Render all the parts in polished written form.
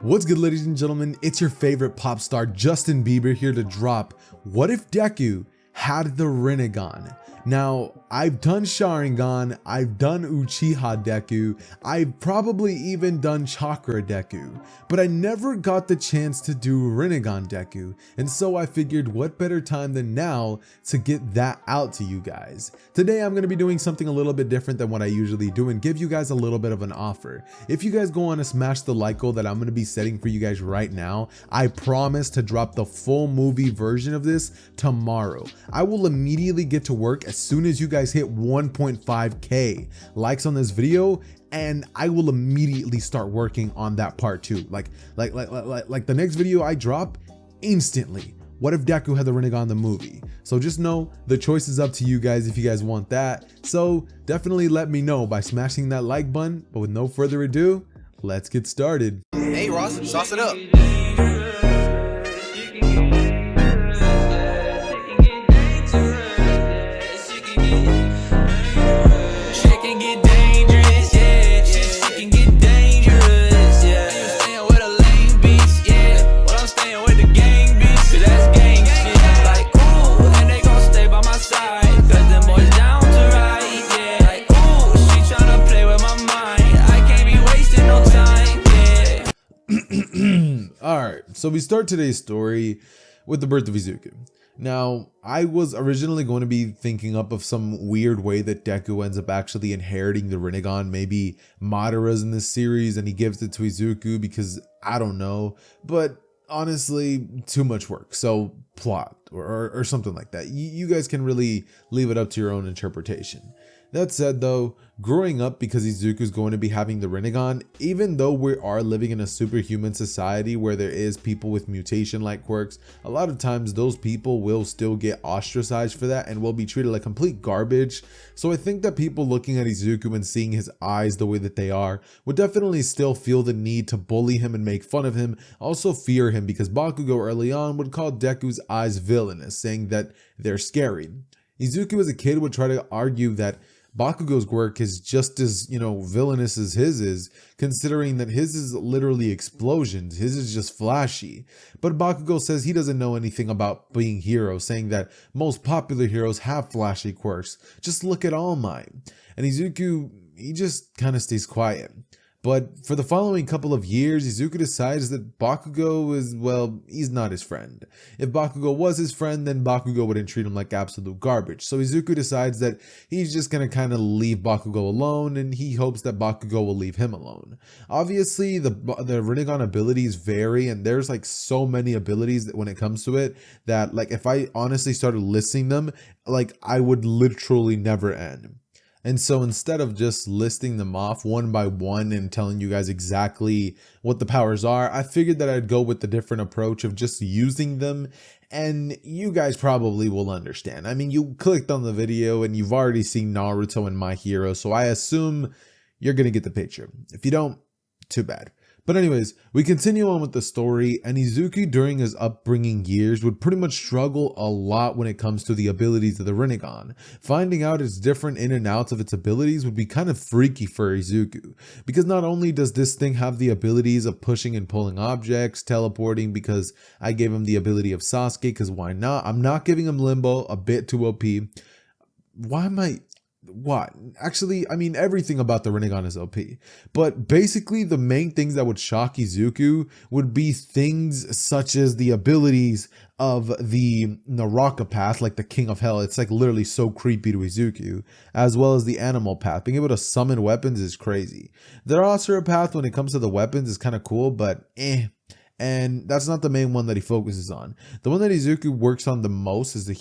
What's good, ladies and gentlemen? It's your favorite pop star Justin Bieber here to drop what if Deku had the Rinnegan. Now, I've done Sharingan, I've done Uchiha Deku, I've probably even done Chakra Deku, but I never got the chance to do Rinnegan Deku, and so I figured what better time than now to get that out to you guys. Today I'm going to be doing something a little bit different than what I usually do and give you guys a little bit of an offer. If you guys go on to smash the like goal that I'm going to be setting for you guys right now, I promise to drop the full movie version of this tomorrow. I will immediately get to work as soon as you guys hit 1.5k likes on this video, and I will immediately start working on that part too. Like the next video I drop, instantly. What if Deku had the Rinnegan the movie? So just know the choice is up to you guys if you guys want that. So definitely let me know by smashing that like button. But with no further ado, let's get started. Hey Ross, sauce it up. Alright, so we start today's story with the birth of Izuku. Now, I was originally going to be thinking up of some weird way that Deku ends up actually inheriting the Rinnegan. Maybe Madara's in this series and he gives it to Izuku because I don't know. But honestly, too much work. So plot or something like that. You guys can really leave it up to your own interpretation. That said though, growing up because Izuku is going to be having the Rinnegan, even though we are living in a superhuman society where there is people with mutation-like quirks, a lot of times those people will still get ostracized for that and will be treated like complete garbage. So I think that people looking at Izuku and seeing his eyes the way that they are would definitely still feel the need to bully him and make fun of him, also fear him because Bakugo early on would call Deku's eyes villainous, saying that they're scary. Izuku as a kid would try to argue that Bakugo's quirk is just as, villainous as his is, considering that his is literally explosions, his is just flashy. But Bakugo says he doesn't know anything about being heroes, saying that most popular heroes have flashy quirks. Just look at All Might. And Izuku, he just kind of stays quiet. But for the following couple of years, Izuku decides that Bakugo is, well, he's not his friend. If Bakugo was his friend, then Bakugo wouldn't treat him like absolute garbage. So Izuku decides that he's just going to kind of leave Bakugo alone, and he hopes that Bakugo will leave him alone. Obviously, the Rinnegan abilities vary, and there's like so many abilities that when it comes to it, that like if I honestly started listing them, like I would literally never end. And so instead of just listing them off one by one and telling you guys exactly what the powers are, I figured that I'd go with the different approach of just using them, and you guys probably will understand. I mean, you clicked on the video and you've already seen Naruto and My Hero, so I assume you're going to get the picture. If you don't, too bad. But anyways, we continue on with the story, and Izuku during his upbringing years would pretty much struggle a lot when it comes to the abilities of the Rinnegan. Finding out its different in and outs of its abilities would be kind of freaky for Izuku, because not only does this thing have the abilities of pushing and pulling objects, teleporting because I gave him the ability of Sasuke, because why not? I'm not giving him Limbo, a bit too OP. Why am I... What? Actually, I mean, everything about the Rinnegan is OP. But basically, the main things that would shock Izuku would be things such as the abilities of the Naraka path, like the King of Hell. It's like literally so creepy to Izuku, as well as the Animal path. Being able to summon weapons is crazy. The Asura path, when it comes to the weapons, is kind of cool, but and that's not the main one that he focuses on. The one that Izuku works on the most is the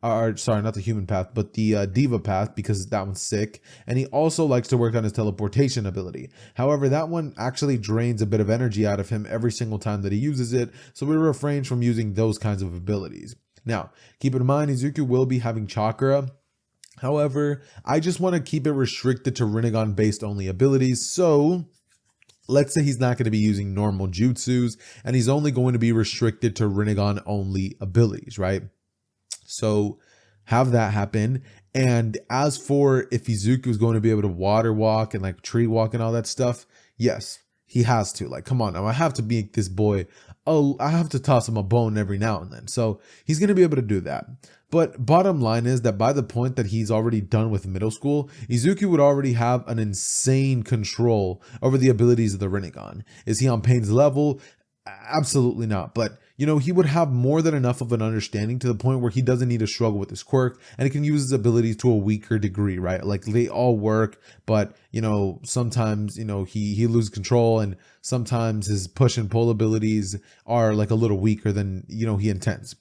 not the human path, but the Diva path, because that one's sick. And he also likes to work on his teleportation ability. However, that one actually drains a bit of energy out of him every single time that he uses it, so we refrain from using those kinds of abilities. Now, keep in mind, Izuku will be having chakra. However, I just want to keep it restricted to Rinnegan based only abilities, so let's say he's not going to be using normal jutsus and he's only going to be restricted to Rinnegan only abilities, right? So have that happen. And as for if Izuku is going to be able to water walk and like tree walk and all that stuff, yes, he has to. Like, come on now, I have to make this boy, oh, I have to toss him a bone every now and then. So he's going to be able to do that. But bottom line is that by the point that he's already done with middle school, Izuku would already have an insane control over the abilities of the Rinnegan. Is he on Pain's level? Absolutely not. But, you know, he would have more than enough of an understanding to the point where he doesn't need to struggle with his quirk, and he can use his abilities to a weaker degree, right? Like, they all work, but, you know, sometimes, you know, he loses control, and sometimes his push and pull abilities are like a little weaker than, you know, he intends.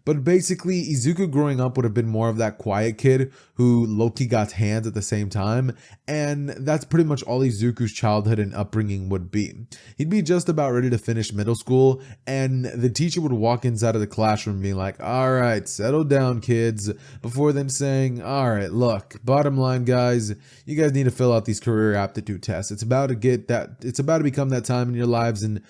But basically, Izuku growing up would have been more of that quiet kid who low-key got hands at the same time, and that's pretty much all Izuku's childhood and upbringing would be. He'd be just about ready to finish middle school, and the teacher would walk inside of the classroom being like, all right, settle down, kids, before then saying, all right, look, bottom line, guys, you guys need to fill out these career aptitude tests. It's about to become that time in your lives, and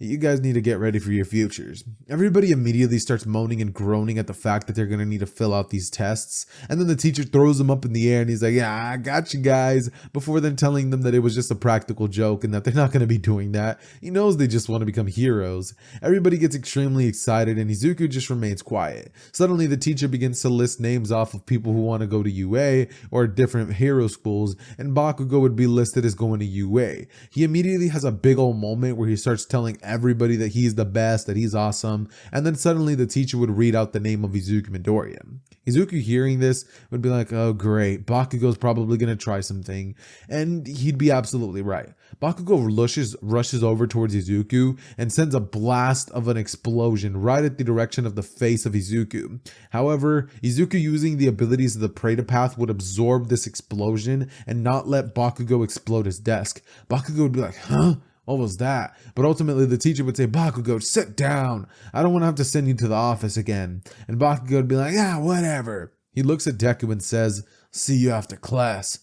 you guys need to get ready for your futures. Everybody immediately starts moaning and groaning at the fact that they're going to need to fill out these tests. And then the teacher throws them up in the air and he's like, yeah, I got you guys. Before then telling them that it was just a practical joke and that they're not going to be doing that. He knows they just want to become heroes. Everybody gets extremely excited and Izuku just remains quiet. Suddenly the teacher begins to list names off of people who want to go to UA or different hero schools, and Bakugo would be listed as going to UA. He immediately has a big old moment where he starts telling everybody that he's the best, that he's awesome, and then suddenly the teacher would read out the name of Izuku Midoriya. Izuku hearing this would be like, oh great, Bakugo's probably going to try something, and he'd be absolutely right. Bakugo rushes over towards Izuku and sends a blast of an explosion right at the direction of the face of Izuku. However, Izuku using the abilities of the Predapath would absorb this explosion and not let Bakugo explode his desk. Bakugo would be like, huh? What was that? But ultimately the teacher would say, Bakugo, sit down. I don't want to have to send you to the office again. And Bakugo would be like, yeah, whatever. He looks at Deku and says, see you after class.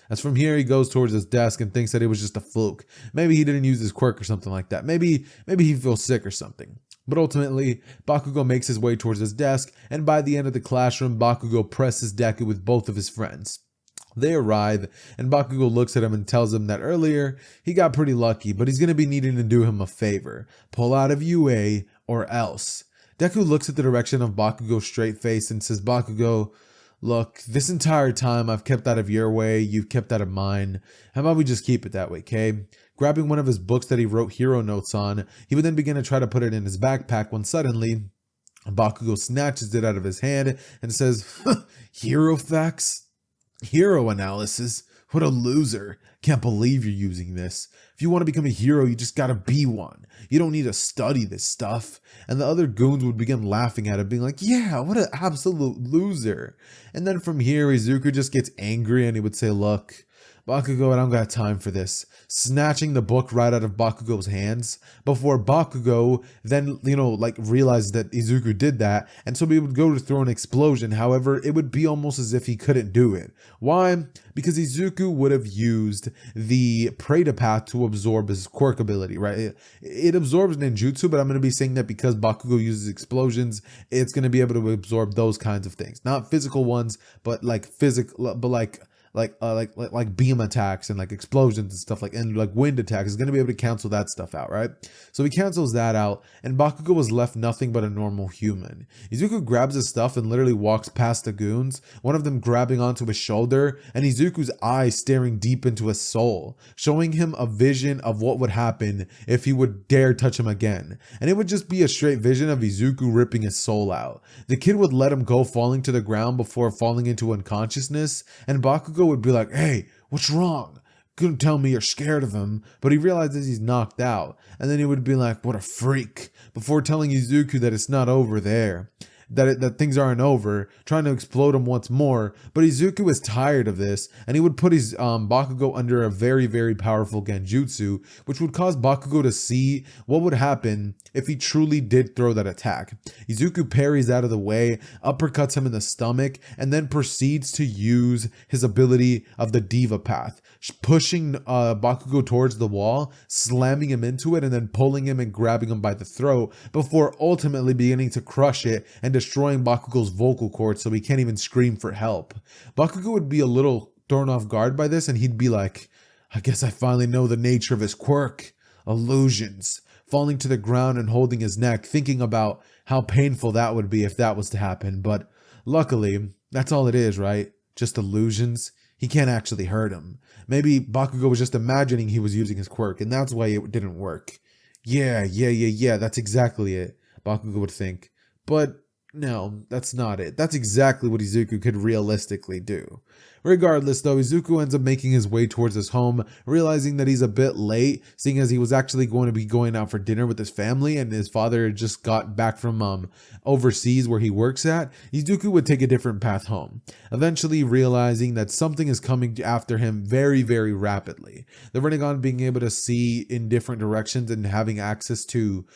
As from here, he goes towards his desk and thinks that it was just a fluke. Maybe he didn't use his quirk or something like that. Maybe he feels sick or something. But ultimately, Bakugo makes his way towards his desk, and by the end of the classroom, Bakugo presses Deku with both of his friends. They arrive, and Bakugo looks at him and tells him that earlier he got pretty lucky, but he's going to be needing to do him a favor. Pull out of UA or else. Deku looks at the direction of Bakugo's straight face and says, Bakugo, look, this entire time I've kept out of your way, you've kept out of mine. How about we just keep it that way, okay? Grabbing one of his books that he wrote hero notes on, he would then begin to try to put it in his backpack when suddenly Bakugo snatches it out of his hand and says, hero facts? Hero analysis? What a loser. Can't believe you're using this. If you want to become a hero, you just gotta be one. You don't need to study this stuff. And the other goons would begin laughing at him, being like, yeah, what an absolute loser. And then from here, Izuku just gets angry and he would say, look, Bakugo, I don't got time for this. Snatching the book right out of Bakugo's hands before Bakugo then, realized that Izuku did that. And so he would go to throw an explosion. However, it would be almost as if he couldn't do it. Why? Because Izuku would have used the Predapath to absorb his quirk ability, right? It absorbs ninjutsu, but I'm going to be saying that because Bakugo uses explosions, it's going to be able to absorb those kinds of things. Not physical ones, but like beam attacks and like explosions and stuff and like wind attacks is going to be able to cancel that stuff out, right? So he cancels that out and Bakugo was left nothing but a normal human. Izuku grabs his stuff and literally walks past the goons, one of them grabbing onto his shoulder and Izuku's eyes staring deep into his soul, showing him a vision of what would happen if he would dare touch him again. And it would just be a straight vision of Izuku ripping his soul out. The kid would let him go falling to the ground before falling into unconsciousness, and Bakugo would be like, hey, what's wrong? Couldn't tell me you're scared of him, but he realizes he's knocked out. And then he would be like, what a freak, before telling Izuku that it's not over there. That things aren't over, trying to explode him once more. But Izuku is tired of this, and he would put his Bakugo under a very, very powerful genjutsu, which would cause Bakugo to see what would happen if he truly did throw that attack. Izuku parries out of the way, uppercuts him in the stomach, and then proceeds to use his ability of the Diva Path, pushing Bakugo towards the wall, slamming him into it, and then pulling him and grabbing him by the throat, before ultimately beginning to crush it and destroying Bakugo's vocal cords so he can't even scream for help. Bakugo would be a little thrown off guard by this and he'd be like, I guess I finally know the nature of his quirk. illusions, falling to the ground and holding his neck, thinking about how painful that would be if that was to happen. But luckily, that's all it is, right? Just illusions. He can't actually hurt him. Maybe Bakugo was just imagining he was using his quirk, and that's why it didn't work. Yeah, that's exactly it, Bakugo would think. But no, that's not it. That's exactly what Izuku could realistically do. Regardless though, Izuku ends up making his way towards his home, realizing that he's a bit late, seeing as he was actually going to be going out for dinner with his family and his father just got back from overseas where he works at. Izuku would take a different path home, eventually realizing that something is coming after him very, very rapidly. The Rinnegan being able to see in different directions and having access to,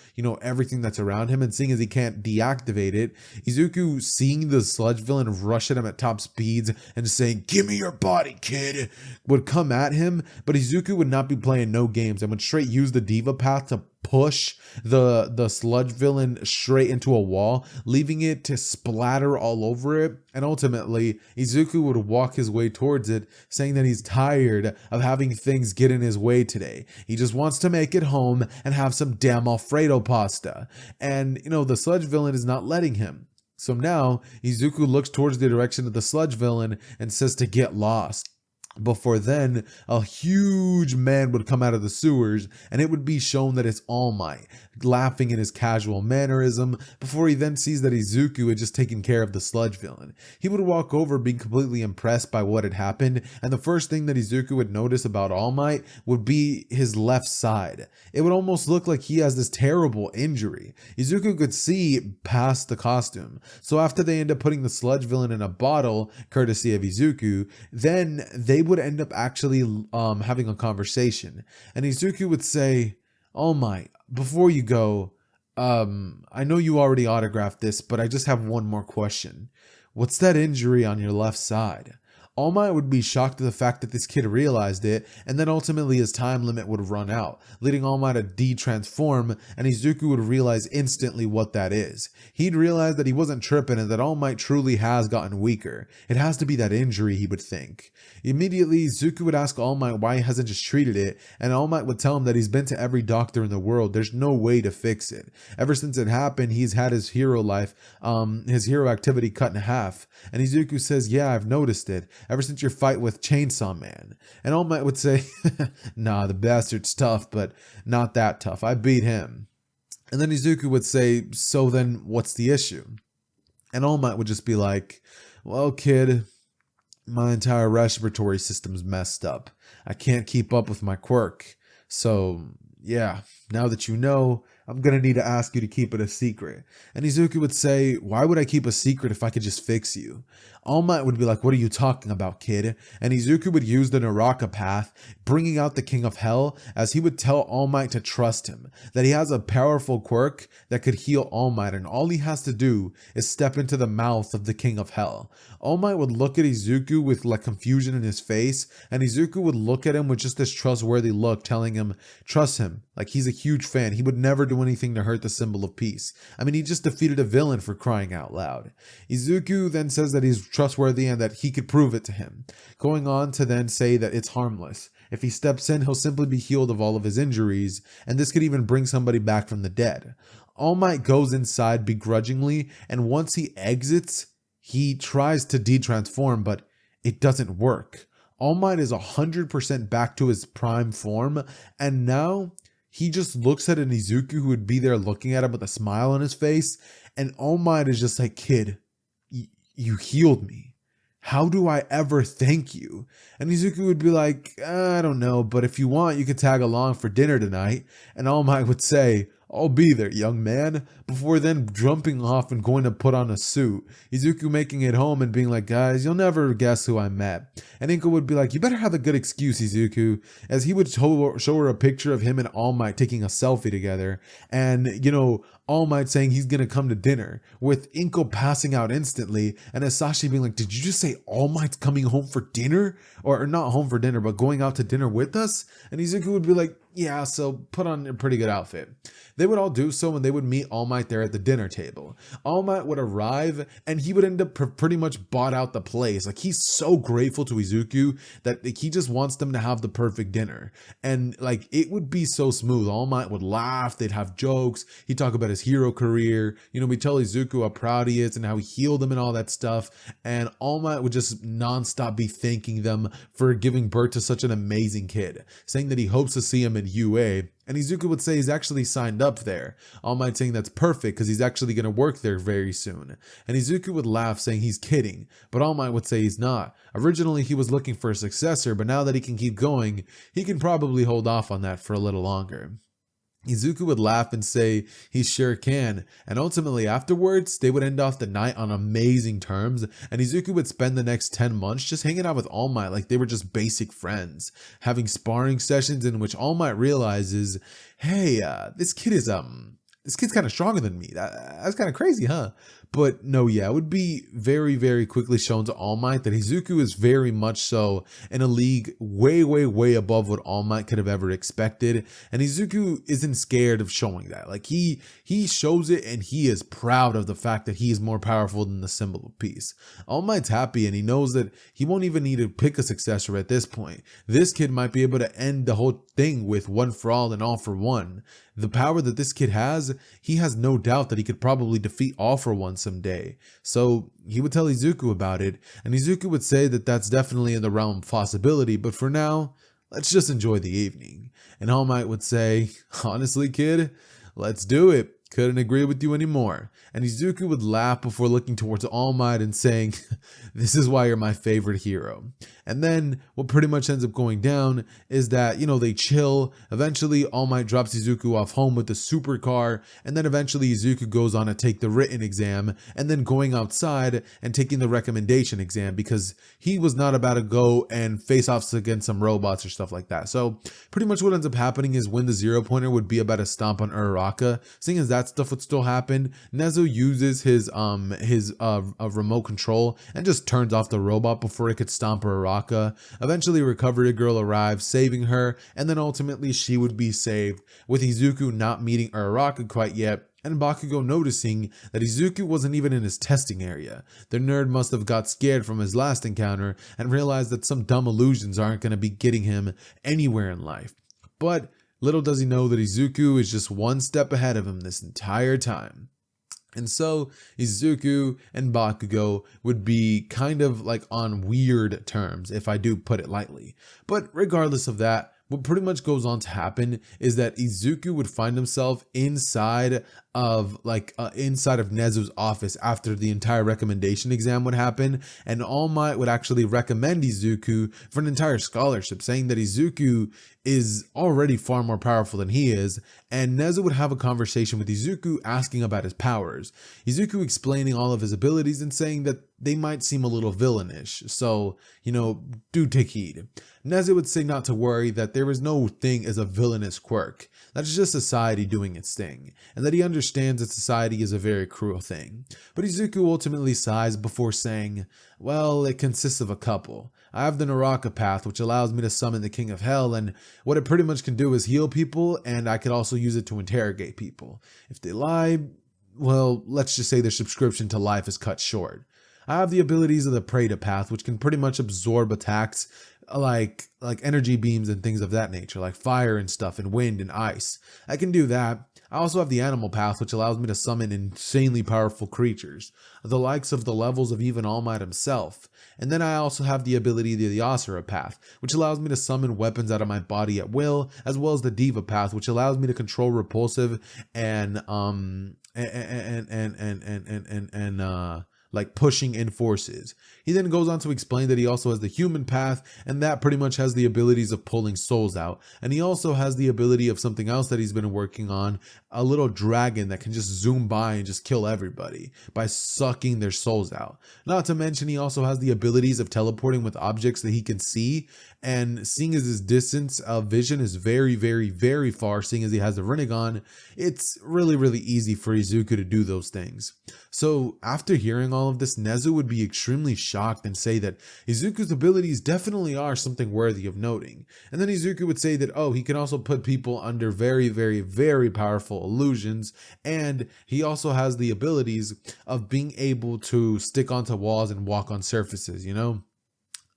everything that's around him, and seeing as he can't deactivate it, Izuku seeing the sludge villain rush at him at top speeds and saying, "Give me your body, kid," would come at him, but Izuku would not be playing no games and would straight use the diva path to push the sludge villain straight into a wall, leaving it to splatter all over it. And ultimately, Izuku would walk his way towards it, saying that he's tired of having things get in his way today. He just wants to make it home and have some damn Alfredo pasta. And, the sludge villain is not letting him. So now, Izuku looks towards the direction of the sludge villain and says to get lost. Before then, a huge man would come out of the sewers, and it would be shown that it's All Might, laughing in his casual mannerism, before he then sees that Izuku had just taken care of the sludge villain. He would walk over being completely impressed by what had happened, and the first thing that Izuku would notice about All Might would be his left side. It would almost look like he has this terrible injury. Izuku could see past the costume, so after they end up putting the sludge villain in a bottle, courtesy of Izuku, then they would end up actually having a conversation, and Izuku would say, "All Might, before you go, I know you already autographed this, but I just have one more question. What's that injury on your left side?" All Might would be shocked at the fact that this kid realized it, and then ultimately his time limit would run out, leading All Might to de-transform, and Izuku would realize instantly what that is. He'd realize that he wasn't tripping and that All Might truly has gotten weaker. It has to be that injury, he would think. Immediately, Izuku would ask All Might why he hasn't just treated it, and All Might would tell him that he's been to every doctor in the world. There's no way to fix it. Ever since it happened, he's had his hero life, his hero activity cut in half. And Izuku says, "Yeah, I've noticed it. Ever since your fight with Chainsaw Man." And All Might would say, "Nah, the bastard's tough, but not that tough. I beat him." And then Izuku would say, "So then what's the issue?" And All Might would just be like, "Well, kid, my entire respiratory system's messed up. I can't keep up with my quirk. So, yeah, now that you know, I'm going to need to ask you to keep it a secret." And Izuku would say, "Why would I keep a secret if I could just fix you?" All Might would be like, "What are you talking about, kid?" And Izuku would use the Naraka path, bringing out the King of Hell, as he would tell All Might to trust him, that he has a powerful quirk that could heal All Might, and all he has to do is step into the mouth of the King of Hell. All Might would look at Izuku with confusion in his face, and Izuku would look at him with just this trustworthy look, telling him, trust him, like he's a huge fan. He would never do anything to hurt the symbol of peace. I mean, he just defeated a villain, for crying out loud. Izuku then says that he's trustworthy and that he could prove it to him, going on to then say that it's harmless. If he steps in, he'll simply be healed of all of his injuries, and this could even bring somebody back from the dead. All Might goes inside begrudgingly, and once he exits, he tries to de-transform, but it doesn't work. All Might is 100% back to his prime form, and now he just looks at an Izuku who would be there looking at him with a smile on his face, and All Might is just like, "Kid, you healed me. How do I ever thank you?" And Izuku would be like, "I don't know, but if you want, you could tag along for dinner tonight." And All Might would say, "I'll be there, young man," before then jumping off and going to put on a suit. Izuku making it home and being like, "Guys, you'll never guess who I met." And Inko would be like, "You better have a good excuse, Izuku," as he would show her a picture of him and All Might taking a selfie together. And, All Might saying he's going to come to dinner, with Inko passing out instantly, and Asashi being like, "Did you just say All Might's coming home for dinner?" Or not home for dinner, but going out to dinner with us? And Izuku would be like, yeah, so put on a pretty good outfit. They would all do so, and they would meet All Might there at the dinner table. All Might would arrive, and he would end up pretty much bought out the place. Like, he's so grateful to Izuku that like, he just wants them to have the perfect dinner. And like, it would be so smooth. All Might would laugh, they'd have jokes, he'd talk about his hero career. You know, we tell Izuku how proud he is and how he healed him and all that stuff. And All Might would just nonstop be thanking them for giving birth to such an amazing kid, saying that he hopes to see him in UA. And Izuku would say he's actually signed up there. All Might saying that's perfect because he's actually going to work there very soon. And Izuku would laugh saying he's kidding, but All Might would say he's not. Originally he was looking for a successor, but now that he can keep going, he can probably hold off on that for a little longer. Izuku would laugh and say he sure can, and ultimately afterwards, they would end off the night on amazing terms, and Izuku would spend the next 10 months just hanging out with All Might like they were just basic friends, having sparring sessions in which All Might realizes, hey, this kid's kind of stronger than me. That's kind of crazy, huh? But no, yeah, it would be very, very quickly shown to All Might that Izuku is very much so in a league way, way, way above what All Might could have ever expected. And Izuku isn't scared of showing that. Like he shows it, and he is proud of the fact that he is more powerful than the symbol of peace. All Might's happy, and he knows that he won't even need to pick a successor at this point. This kid might be able to end the whole thing with one for all and all for one. The power that this kid has, he has no doubt that he could probably defeat All for One someday. So he would tell Izuku about it, and Izuku would say that that's definitely in the realm of possibility, but for now, let's just enjoy the evening. And All Might would say, honestly, kid, let's do it. Couldn't agree with you anymore. And Izuku would laugh before looking towards All Might and saying, this is why you're my favorite hero. And then what pretty much ends up going down is that, you know, they chill. Eventually, All Might drops Izuku off home with the supercar. And then eventually Izuku goes on to take the written exam, and then going outside and taking the recommendation exam because he was not about to go and face off against some robots or stuff like that. So pretty much what ends up happening is when the 0-pointer would be about to stomp on Uraraka, seeing as that stuff would still happen, Nezu uses his remote control and just turns off the robot before it could stomp Uraraka. Eventually, Recovery Girl arrives, saving her, and then ultimately she would be saved, with Izuku not meeting Uraraka quite yet, and Bakugo noticing that Izuku wasn't even in his testing area. The nerd must have got scared from his last encounter and realized that some dumb illusions aren't going to be getting him anywhere in life. But little does he know that Izuku is just one step ahead of him this entire time. And so Izuku and Bakugo would be kind of like on weird terms, if I do put it lightly. But regardless of that, what pretty much goes on to happen is that Izuku would find himself inside of Nezu's office after the entire recommendation exam would happen, and All Might would actually recommend Izuku for an entire scholarship, saying that Izuku is already far more powerful than he is, and Nezu would have a conversation with Izuku asking about his powers. Izuku explaining all of his abilities and saying that they might seem a little villainish, so, you know, do take heed. Nezu would say not to worry, that there is no thing as a villainous quirk. That's just society doing its thing, and that he understands that society is a very cruel thing. But Izuku ultimately sighs before saying, well, it consists of a couple. I have the Naraka path, which allows me to summon the King of Hell, and what it pretty much can do is heal people, and I could also use it to interrogate people. If they lie, well, let's just say their subscription to life is cut short. I have the abilities of the Preta path, which can pretty much absorb attacks like energy beams and things of that nature, like fire and stuff, and wind and ice. I can do that. I also have the animal path, which allows me to summon insanely powerful creatures, the likes of the levels of even All Might himself. And then I also have the ability of the Asura path, which allows me to summon weapons out of my body at will, as well as the Diva path, which allows me to control repulsive and like pushing in forces. He then goes on to explain that he also has the human path, and that pretty much has the abilities of pulling souls out. And he also has the ability of something else that he's been working on, a little dragon that can just zoom by and just kill everybody by sucking their souls out. Not to mention he also has the abilities of teleporting with objects that he can see, and seeing as his distance of vision is very, very, very far, seeing as he has the Rinnegan, it's really, really easy for Izuku to do those things. So after hearing all all of this, Nezu would be extremely shocked and say that Izuku's abilities definitely are something worthy of noting. And then Izuku would say that, oh, he can also put people under very, very, very powerful illusions, and he also has the abilities of being able to stick onto walls and walk on surfaces, you know?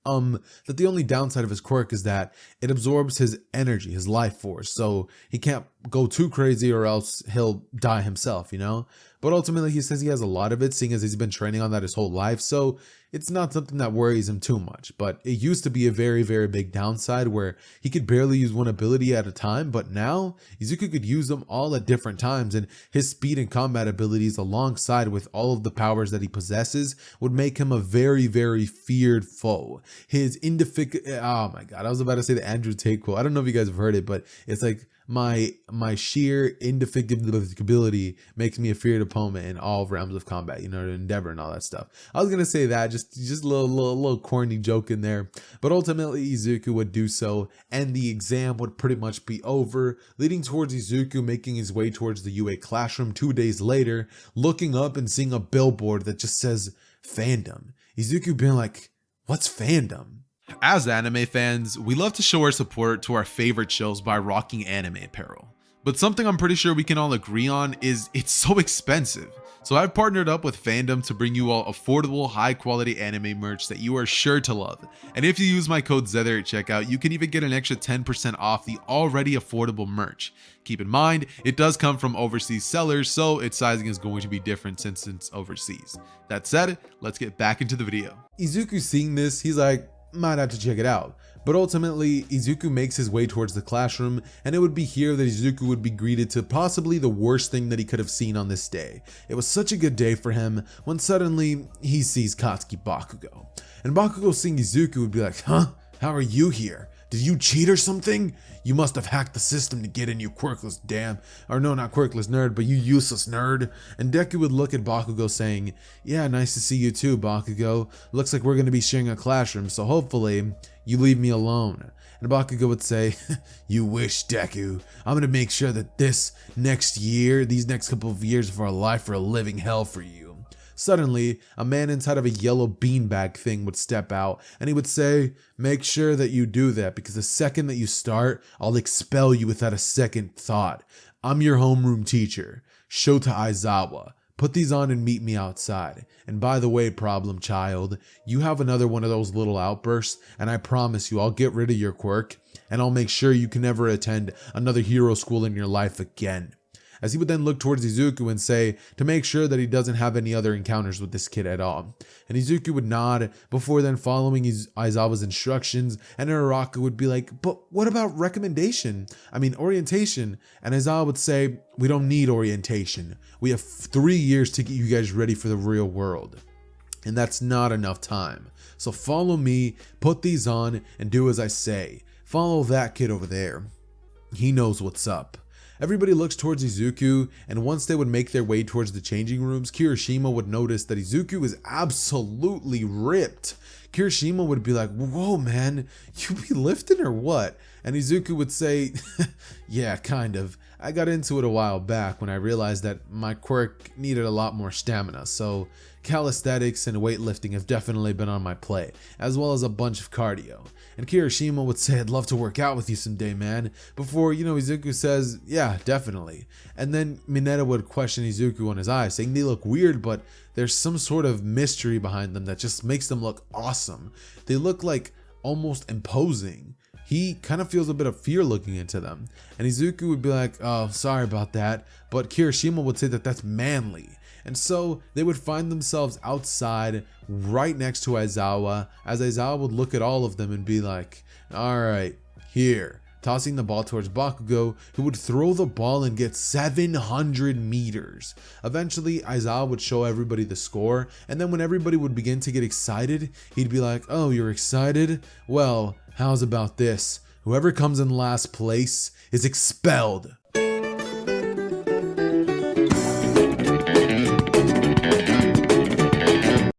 That the only downside of his quirk is that it absorbs his energy, his life force, so he can't go too crazy or else he'll die himself, you know? But ultimately, he says he has a lot of it, seeing as he's been training on that his whole life, so it's not something that worries him too much. But it used to be a very, very big downside where he could barely use one ability at a time, but now Izuku could use them all at different times, and his speed and combat abilities alongside with all of the powers that he possesses would make him a very, very feared foe. His oh my god, I was about to say the Andrew Tate quote. I don't know if you guys have heard it, but it's like, my sheer indefatigability makes me a feared opponent in all realms of combat, you know, endeavor and all that stuff. I was gonna say that, just a little corny joke in there, but ultimately Izuku would do so, and the exam would pretty much be over, leading towards Izuku making his way towards the UA classroom 2 days later, looking up and seeing a billboard that just says fandom. Izuku being like, what's fandom? As anime fans, we love to show our support to our favorite shows by rocking anime apparel. But something I'm pretty sure we can all agree on is it's so expensive. So I've partnered up with Fandom to bring you all affordable, high quality anime merch that you are sure to love. And if you use my code Xehther at checkout, you can even get an extra 10% off the already affordable merch. Keep in mind, it does come from overseas sellers, so its sizing is going to be different since it's overseas. That said, let's get back into the video. Izuku seeing this, he's like, might have to check it out. But ultimately, Izuku makes his way towards the classroom, and it would be here that Izuku would be greeted to possibly the worst thing that he could have seen on this day. It was such a good day for him when suddenly he sees Katsuki Bakugo. And Bakugo seeing Izuku would be like, huh? How are you here? Did you cheat or something? You must have hacked the system to get in, you quirkless not quirkless nerd, but you useless nerd. And Deku would look at Bakugo saying, yeah, nice to see you too, Bakugo. Looks like we're going to be sharing a classroom, so hopefully you leave me alone. And Bakugo would say, you wish, Deku. I'm going to make sure that these next couple of years of our life are a living hell for you. Suddenly, a man inside of a yellow beanbag thing would step out, and he would say, make sure that you do that, because the second that you start, I'll expel you without a second thought. I'm your homeroom teacher, Shota Aizawa. Put these on and meet me outside. And by the way, problem child, you have another one of those little outbursts, and I promise you I'll get rid of your quirk, and I'll make sure you can never attend another hero school in your life again. As he would then look towards Izuku and say to make sure that he doesn't have any other encounters with this kid at all. And Izuku would nod before then following Aizawa's instructions, and Uraraka would be like, but what about orientation? And Aizawa would say, we don't need orientation. We have 3 years to get you guys ready for the real world. And that's not enough time. So follow me, put these on, and do as I say. Follow that kid over there. He knows what's up. Everybody looks towards Izuku, and once they would make their way towards the changing rooms, Kirishima would notice that Izuku is absolutely ripped. Kirishima would be like, whoa man, you be lifting or what? And Izuku would say, yeah, kind of. I got into it a while back when I realized that my quirk needed a lot more stamina, so calisthenics and weightlifting have definitely been on my plate, as well as a bunch of cardio. And Kirishima would say, I'd love to work out with you someday, man. Before, Izuku says, yeah, definitely. And then Mineta would question Izuku on his eyes, saying they look weird, but there's some sort of mystery behind them that just makes them look awesome. They look like almost imposing. He kind of feels a bit of fear looking into them. And Izuku would be like, oh, sorry about that. But Kirishima would say that that's manly. And so they would find themselves outside right next to Aizawa, as Aizawa would look at all of them and be like, all right, here, tossing the ball towards Bakugo, who would throw the ball and get 700 meters. Eventually, Aizawa would show everybody the score, and then when everybody would begin to get excited, he'd be like, oh, you're excited? Well, how's about this? Whoever comes in last place is expelled.